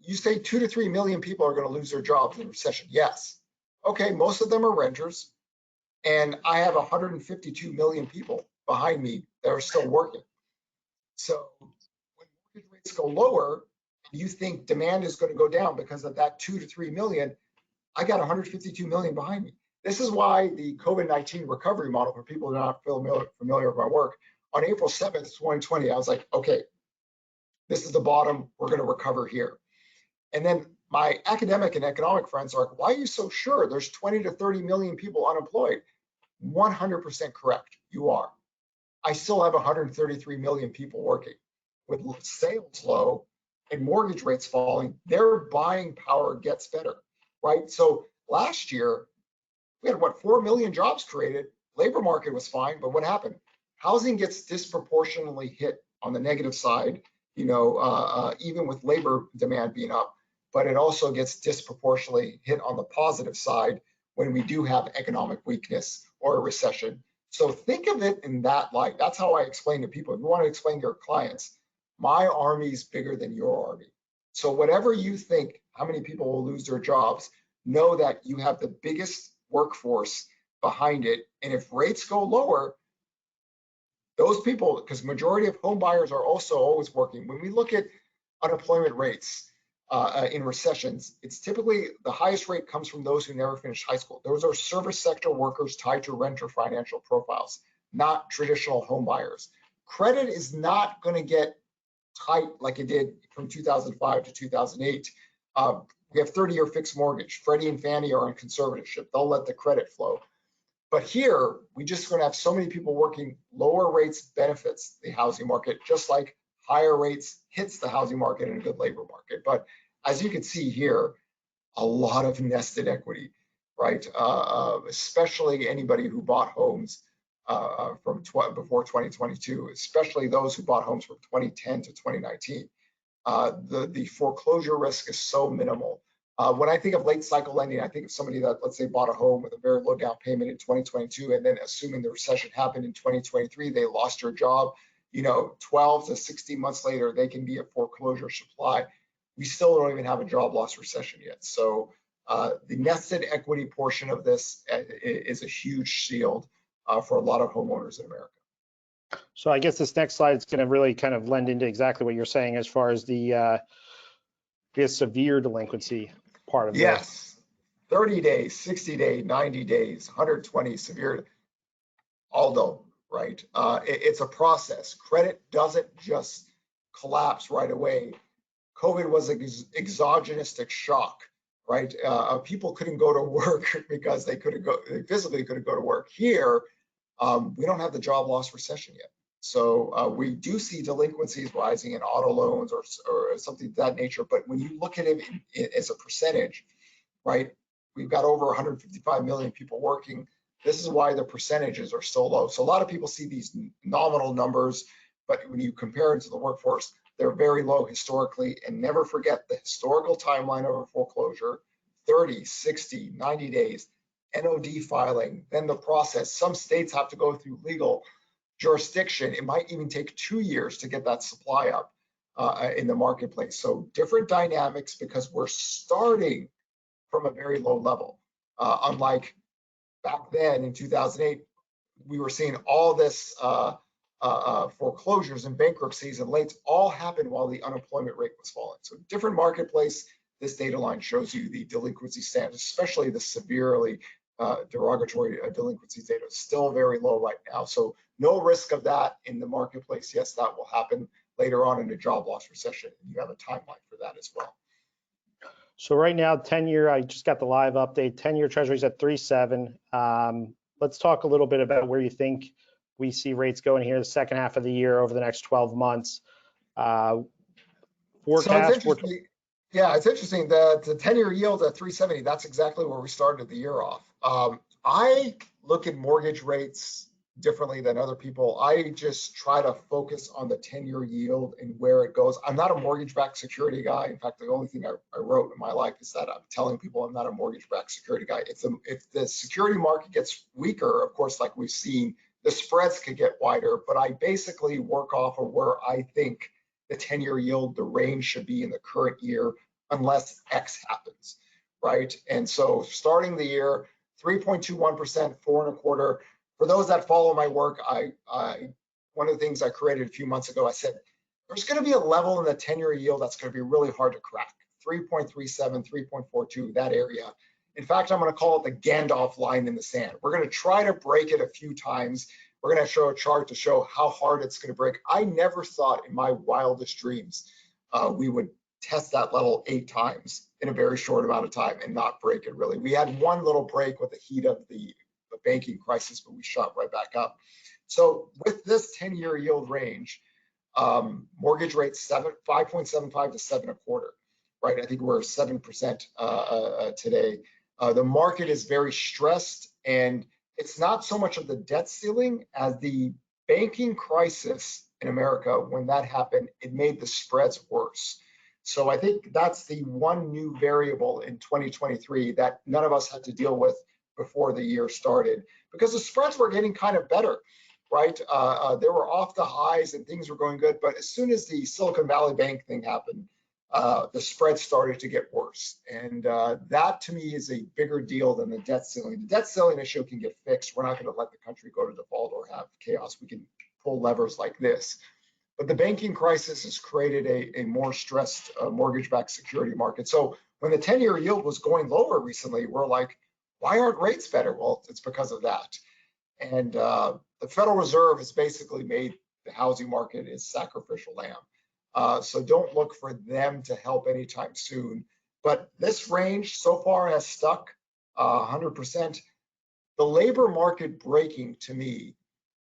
S2: you say 2 to 3 million people are going to lose their jobs in a recession. Yes. Okay, most of them are renters. And I have 152 million people behind me that are still working. So when mortgage rates go lower, and you think demand is going to go down because of that 2 to 3 million, I got 152 million behind me. This is why the COVID-19 recovery model, for people who are not familiar with my work, on April 7th, 2020, I was like, okay, this is the bottom, we're going to recover here. And then my academic and economic friends are like, why are you so sure? There's 20 to 30 million people unemployed. 100% correct, you are. I still have 133 million people working. With sales low and mortgage rates falling, their buying power gets better, right? So last year, we had 4 million jobs created. Labor market was fine, but what happened? Housing gets disproportionately hit on the negative side, even with labor demand being up, but it also gets disproportionately hit on the positive side when we do have economic weakness or a recession. So think of it in that light. That's how I explain to people. If you want to explain to your clients, my army is bigger than your army. So whatever you think, how many people will lose their jobs, know that you have the biggest workforce behind it. And if rates go lower, those people, because majority of home buyers are also always working. When we look at unemployment rates in recessions, it's typically the highest rate comes from those who never finished high school. Those are service sector workers tied to renter financial profiles, not traditional home buyers. Credit is not going to get tight like it did from 2005 to 2008. We have 30-year fixed mortgage. Freddie and Fannie are in conservatorship. They'll let the credit flow. But here, we just going to have so many people working. Lower rates benefits the housing market, just like higher rates hits the housing market and a good labor market. But as you can see here, a lot of nested equity, right? Especially anybody who bought homes from before 2022, especially those who bought homes from 2010 to 2019. The foreclosure risk is so minimal. When I think of late cycle lending, I think of somebody that, let's say, bought a home with a very low down payment in 2022, and then assuming the recession happened in 2023, they lost their job. 12 to 16 months later, they can be a foreclosure supply. We still don't even have a job loss recession yet. So the nested equity portion of this is a huge shield for a lot of homeowners in America.
S1: So I guess this next slide is going to really kind of lend into exactly what you're saying as far as the severe delinquency part of this.
S2: Yes, 30 days, 60 days, 90 days, 120 severe, although, right? It's a process. Credit doesn't just collapse right away. COVID was an exogenistic shock, right? People couldn't go to work because they physically couldn't go to work. Here, we don't have the job loss recession yet. So we do see delinquencies rising in auto loans or something of that nature. But when you look at it as a percentage, right, we've got over 155 million people working. This is why the percentages are so low. So a lot of people see these nominal numbers, but when you compare it to the workforce, they're very low historically. And never forget the historical timeline of a foreclosure: 30, 60, 90 days, NOD filing, then the process. Some states have to go through legal jurisdiction. It might even take 2 years to get that supply up in the marketplace. So different dynamics because we're starting from a very low level. Unlike back then in 2008, we were seeing all this foreclosures and bankruptcies and lates all happened while the unemployment rate was falling. So different marketplace. This data line shows you the delinquency stats, especially the severely derogatory delinquency data is still very low right now. So no risk of that in the marketplace. Yes, that will happen later on in a job loss recession. You have a timeline for that as well.
S1: So right now, 10-year, I just got the live update, 10-year treasuries at 3.7. Let's talk a little bit about where you think we see rates going here the second half of the year over the next 12 months.
S2: Forecast. So it's interesting that the 10-year yield at 3.70, that's exactly where we started the year off. I look at mortgage rates differently than other people. I just try to focus on the 10-year yield and where it goes. I'm not a mortgage-backed security guy. In fact, the only thing I wrote in my life is that I'm telling people I'm not a mortgage-backed security guy. If the security market gets weaker, of course, like we've seen, the spreads could get wider, but I basically work off of where I think the 10-year yield, the range should be in the current year, unless X happens, right? And so starting the year, 3.21%, 4.25%. For those that follow my work, one of the things I created a few months ago, I said, there's going to be a level in the 10-year yield that's going to be really hard to crack, 3.37, 3.42, that area. In fact, I'm going to call it the Gandalf line in the sand. We're going to try to break it a few times. We're going to show a chart to show how hard it's going to break. I never thought in my wildest dreams we would test that level 8 times in a very short amount of time and not break it really. We had one little break with the heat of the banking crisis, but we shot right back up. So with this 10-year yield range, mortgage rates 5.75 to 7.25, right? I think we're 7% today. The market is very stressed, and it's not so much of the debt ceiling as the banking crisis in America. When that happened, it made the spreads worse. So I think that's the one new variable in 2023 that none of us had to deal with before the year started, because the spreads were getting kind of better, right? They were off the highs and things were going good, but as soon as the Silicon Valley Bank thing happened, the spreads started to get worse. And that to me is a bigger deal than the debt ceiling. The debt ceiling issue can get fixed. We're not going to let the country go to default or have chaos. We can pull levers like this. But the banking crisis has created a more stressed mortgage-backed security market. So when the 10-year yield was going lower recently, we're like, why aren't rates better? Well, it's because of that. And the Federal Reserve has basically made the housing market its sacrificial lamb. So don't look for them to help anytime soon. But this range so far has stuck 100%. The labor market breaking, to me,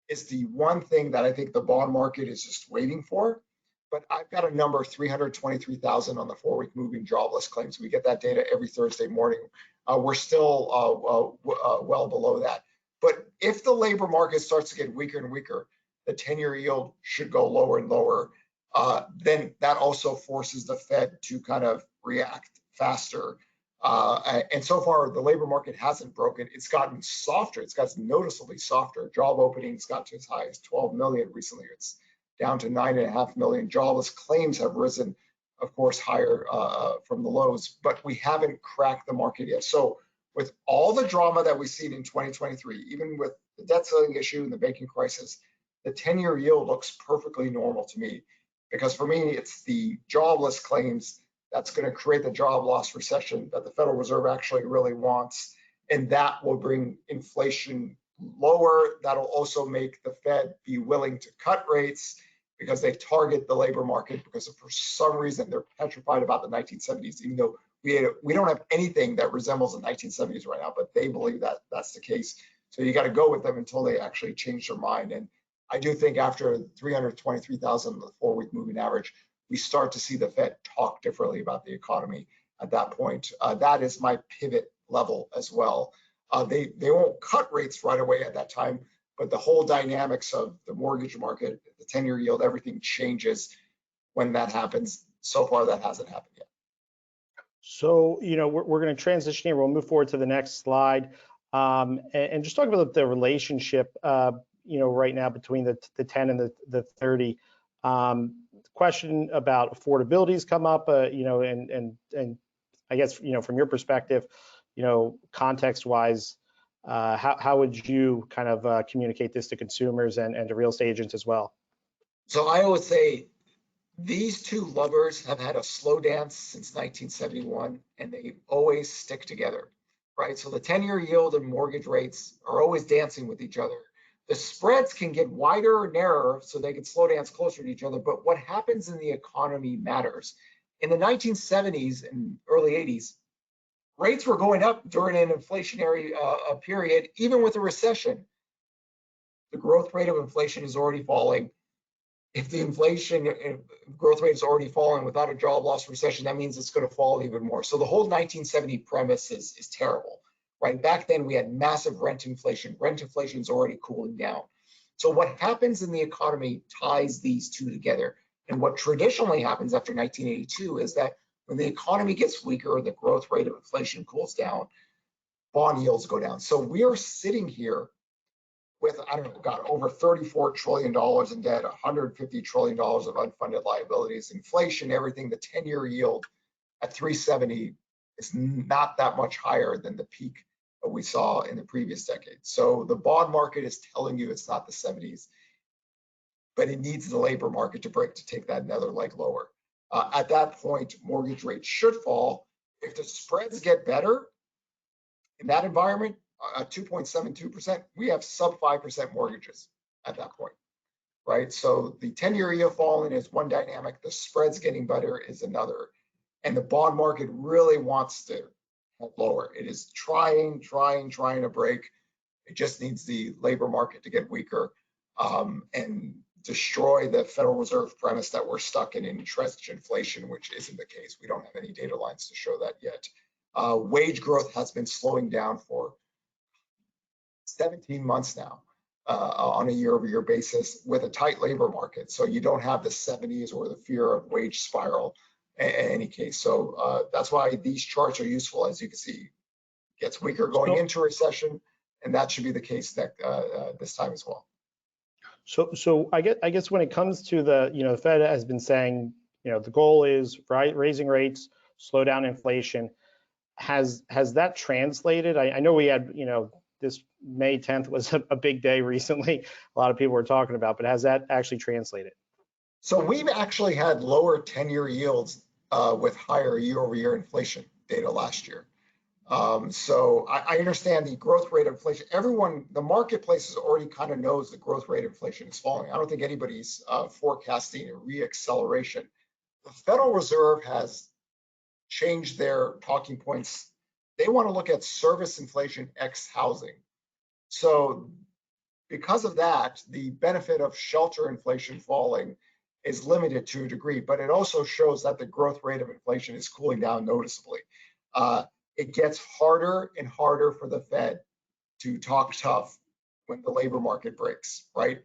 S2: is the one thing that I think the bond market is just waiting for. But I've got a number, 323,000 on the 4-week moving jobless claims. We get that data every Thursday morning. We're still well below that. But if the labor market starts to get weaker and weaker, the 10-year yield should go lower and lower. Then that also forces the Fed to kind of react faster. And so far, the labor market hasn't broken. It's gotten softer. It's gotten noticeably softer. Job openings got to as high as 12 million recently. It's down to 9.5 million. Jobless claims have risen, of course, higher from the lows, but we haven't cracked the market yet. So with all the drama that we've seen in 2023, even with the debt ceiling issue and the banking crisis, the 10-year yield looks perfectly normal to me, because for me, it's the jobless claims that's going to create the job loss recession that the Federal Reserve actually really wants. And that will bring inflation lower. That'll also make the Fed be willing to cut rates because they target the labor market, because for some reason they're petrified about the 1970s, even though we don't have anything that resembles the 1970s right now, but they believe that that's the case. So you got to go with them until they actually change their mind. And I do think after 323,000, the 4-week moving average, we start to see the Fed talk differently about the economy at that point. That is my pivot level as well. They won't cut rates right away at that time, but the whole dynamics of the mortgage market, the 10-year yield, everything changes when that happens. So far, that hasn't happened yet.
S1: So, we're going to transition here. We'll move forward to the next slide, and just talk about the relationship, right now between the 10 and the 30. Question about affordability has come up, and I guess, from your perspective, context-wise, how would you kind of communicate this to consumers and to real estate agents as well?
S2: So I always say these two lovers have had a slow dance since 1971, and they always stick together, right? So the 10-year yield and mortgage rates are always dancing with each other. The spreads can get wider or narrower, so they can slow dance closer to each other, but what happens in the economy matters. In the 1970s and early 80s, rates were going up during an inflationary period, even with a recession. The growth rate of inflation is already falling. If the inflation growth rate is already falling without a job loss recession, that means it's going to fall even more. So the whole 1970 premise is terrible, right? Back then we had massive rent inflation. Rent inflation is already cooling down. So what happens in the economy ties these two together. And what traditionally happens after 1982 is that when the economy gets weaker, the growth rate of inflation cools down, bond yields go down. So we are sitting here with, I don't know, got over $34 trillion in debt, $150 trillion of unfunded liabilities, inflation, everything. The 10-year yield at 370 is not that much higher than the peak that we saw in the previous decade. So the bond market is telling you it's not the 70s, but it needs the labor market to break to take that another leg lower. At that point, mortgage rates should fall. If the spreads get better in that environment, 2.72%, we have sub 5% mortgages at that point, right? So the 10-year yield falling is one dynamic, the spreads getting better is another. And the bond market really wants to head lower. It is trying to break. It just needs the labor market to get weaker and destroy the Federal Reserve premise that we're stuck in entrenched inflation, which isn't the case. We don't have any data lines to show that yet. Wage growth has been slowing down for 17 months now on a year-over-year basis with a tight labor market. So you don't have the 70s or the fear of wage spiral in any case. So that's why these charts are useful. As you can see, it gets weaker going into recession, and that should be the case that this time as well.
S1: So I guess when it comes to the Fed has been saying, the goal is raising rates, slow down inflation. Has that translated? I know we had, this May 10th was a big day recently. A lot of people were talking about, but has that actually translated?
S2: So we've actually had lower 10-year yields with higher year-over-year inflation data last year. So I understand the growth rate of inflation. The marketplaces already kind of knows the growth rate of inflation is falling. I don't think anybody's forecasting a re-acceleration. The Federal Reserve has changed their talking points. They want to look at service inflation ex housing. So because of that, the benefit of shelter inflation falling is limited to a degree, but it also shows that the growth rate of inflation is cooling down noticeably. It gets harder and harder for the Fed to talk tough when the labor market breaks, right?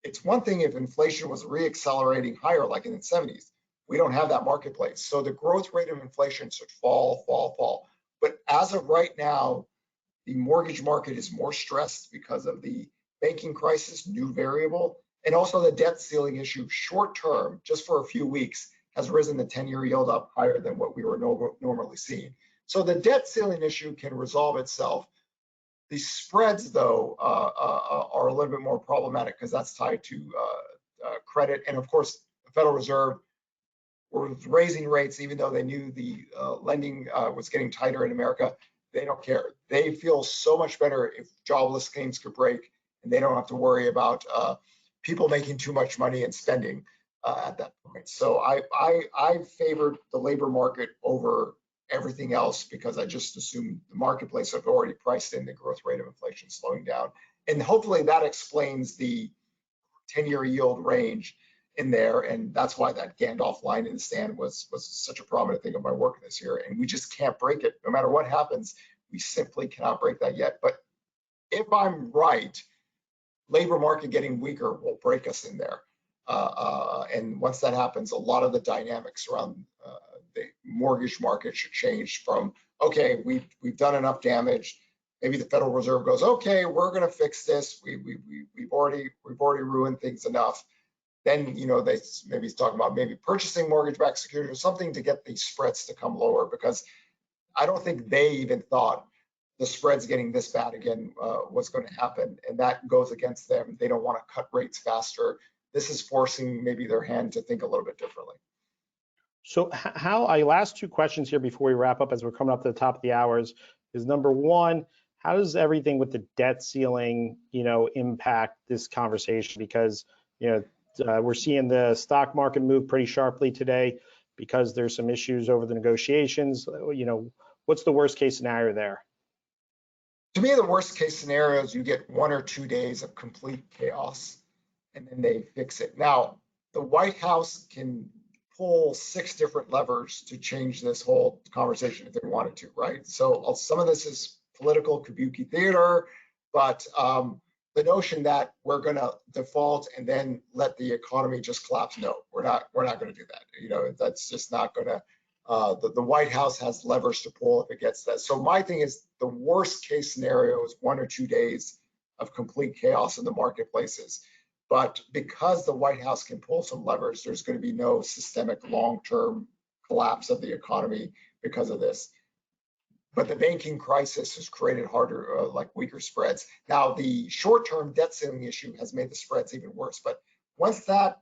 S2: It's one thing if inflation was re-accelerating higher like in the 70s. We don't have that marketplace. So the growth rate of inflation should fall. But as of right now, the mortgage market is more stressed because of the banking crisis, new variable, And also the debt ceiling issue, short term, just for a few weeks, has risen the 10-year yield up higher than what we were normally seeing. So the debt ceiling issue can resolve itself. The spreads, though, are a little bit more problematic because that's tied to credit. And of course, the Federal Reserve was raising rates even though they knew the lending was getting tighter in America. They don't care. They feel so much better if jobless claims could break and they don't have to worry about people making too much money and spending at that point. So I favored the labor market over everything else because I just assumed the marketplace had already priced in the growth rate of inflation slowing down. And hopefully that explains the 10-year yield range in there. And that's why that Gandalf line in the stand was such a prominent thing of my work this year. And we just can't break it. No matter what happens, we simply cannot break that yet. But if I'm right, labor market getting weaker will break us in there. And once that happens, a lot of the dynamics around the mortgage market should change from, okay, we've done enough damage. Maybe the Federal Reserve goes, okay, we're going to fix this. We've already ruined things enough. Then, you know, they maybe talking about maybe purchasing mortgage-backed securities or something to get these spreads to come lower, because I don't think they even thought the spreads getting this bad again was going to happen, and that goes against them. They don't want to cut rates faster. This is forcing maybe their hand to think a little bit differently.
S1: So last two questions here before we wrap up, as we're coming up to the top of the hours, is number one, how does everything with the debt ceiling, you know, impact this conversation? Because, you know, we're seeing the stock market move pretty sharply today because there's some issues over the negotiations. You know, what's the worst case scenario there?
S2: To me, the worst case scenario is you get 1 or 2 days of complete chaos and then they fix it. Now, the White House can pull 6 different levers to change this whole conversation if they wanted to, right? So some of this is political kabuki theater, but the notion that we're going to default and then let the economy just collapse, no, we're not going to do that. You know, that's just not going to. The White House has levers to pull if it gets that. So my thing is the worst case scenario is 1 or 2 days of complete chaos in the marketplaces. But because the White House can pull some levers, there's going to be no systemic long-term collapse of the economy because of this. But the banking crisis has created harder, like weaker spreads. Now, the short-term debt ceiling issue has made the spreads even worse. But once that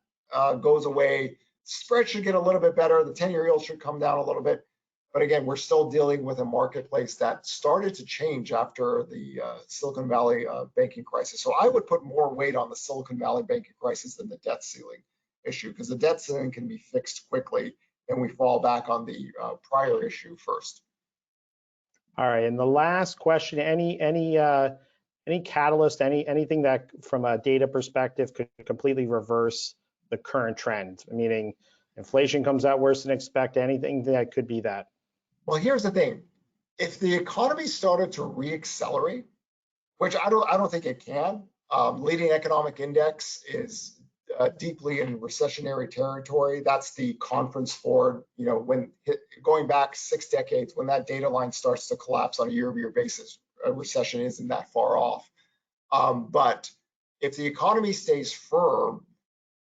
S2: goes away, spread should get a little bit better. The 10-year yield should come down a little bit. But again, we're still dealing with a marketplace that started to change after the Silicon Valley banking crisis. So I would put more weight on the Silicon Valley banking crisis than the debt ceiling issue, because the debt ceiling can be fixed quickly, and we fall back on the prior issue first.
S1: All right, and the last question: any catalyst, anything that, from a data perspective, could completely reverse the current trend? Meaning, inflation comes out worse than expected. Anything that could be that?
S2: Well, here's the thing: if the economy started to reaccelerate, which I don't think it can, leading economic index is deeply in recessionary territory. That's the conference forward. You know, going back 6 decades, when that data line starts to collapse on a year-over-year basis, a recession isn't that far off. But if the economy stays firm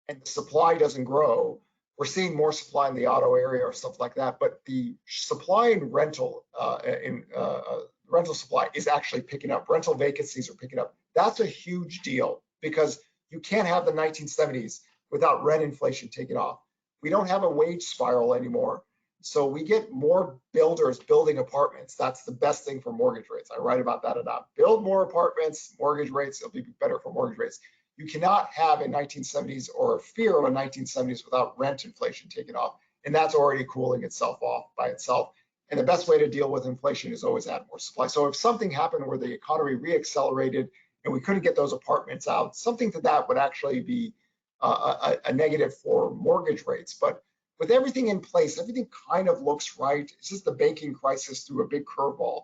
S2: and the supply doesn't grow, we're seeing more supply in the auto area or stuff like that. But the supply in rental supply is actually picking up. Rental vacancies are picking up. That's a huge deal, because you can't have the 1970s without rent inflation taking off. We don't have a wage spiral anymore. So we get more builders building apartments. That's the best thing for mortgage rates. I write about that enough. Build more apartments, mortgage rates, it'll be better for mortgage rates. You cannot have a 1970s or a fear of a 1970s without rent inflation taking off. And that's already cooling itself off by itself. And the best way to deal with inflation is always add more supply. So if something happened where the economy reaccelerated and we couldn't get those apartments out, something to that would actually be a negative for mortgage rates. But with everything in place, everything kind of looks right. It's just the banking crisis threw a big curveball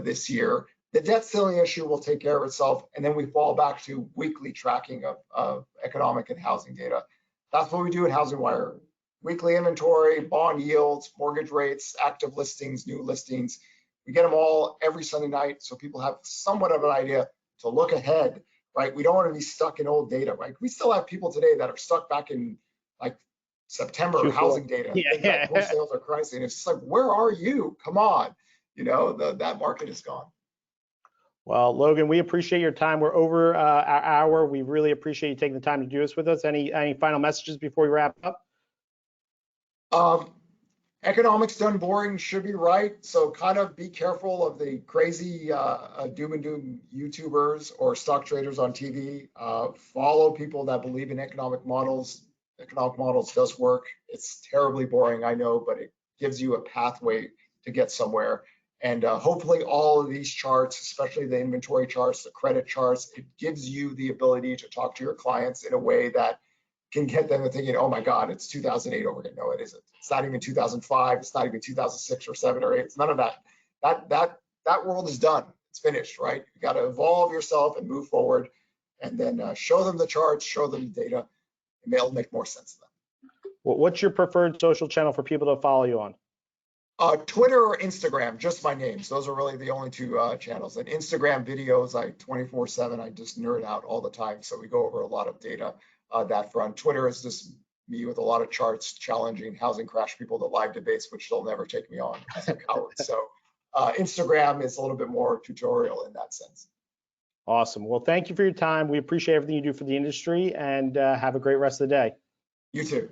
S2: this year. The debt ceiling issue will take care of itself, and then we fall back to weekly tracking of economic and housing data. That's what we do at Housingwire. Weekly inventory, bond yields, mortgage rates, active listings, new listings. We get them all every Sunday night, so people have somewhat of an idea to look ahead right? We don't want to be stuck in old data, right? We still have people today that are stuck back in like September
S1: Q4.
S2: housing data and think that home sales are crazy. And it's just like, where are you? Come on. You know, that market is gone.
S1: Well, Logan, we appreciate your time. We're over our hour. We really appreciate you taking the time to do this with us. Any final messages before we wrap up?
S2: Economics done boring should be right. So kind of be careful of the crazy doom and doom YouTubers or stock traders on TV. Follow people that believe in economic models. Economic models does work. It's terribly boring, I know, but it gives you a pathway to get somewhere. And hopefully all of these charts, especially the inventory charts, the credit charts, it gives you the ability to talk to your clients in a way that can get them thinking, oh my God, it's 2008 over again. No, it isn't. It's not even 2005. It's not even 2006 or 7 or 8. It's none of that. That world is done. It's finished, right? You got to evolve yourself and move forward, and then show them the charts, show them the data, and it'll make more sense to them.
S1: Well, what's your preferred social channel for people to follow you on?
S2: Twitter or Instagram, just my names. Those are really the only two channels. And Instagram videos, like 24/7, I just nerd out all the time. So we go over a lot of data that front. Twitter is just me with a lot of charts challenging housing crash people to live debates, which they'll never take me on as a coward. So Instagram is a little bit more tutorial in that sense.
S1: Awesome. Well, thank you for your time. We appreciate everything you do for the industry, and have a great rest of the day.
S2: You too.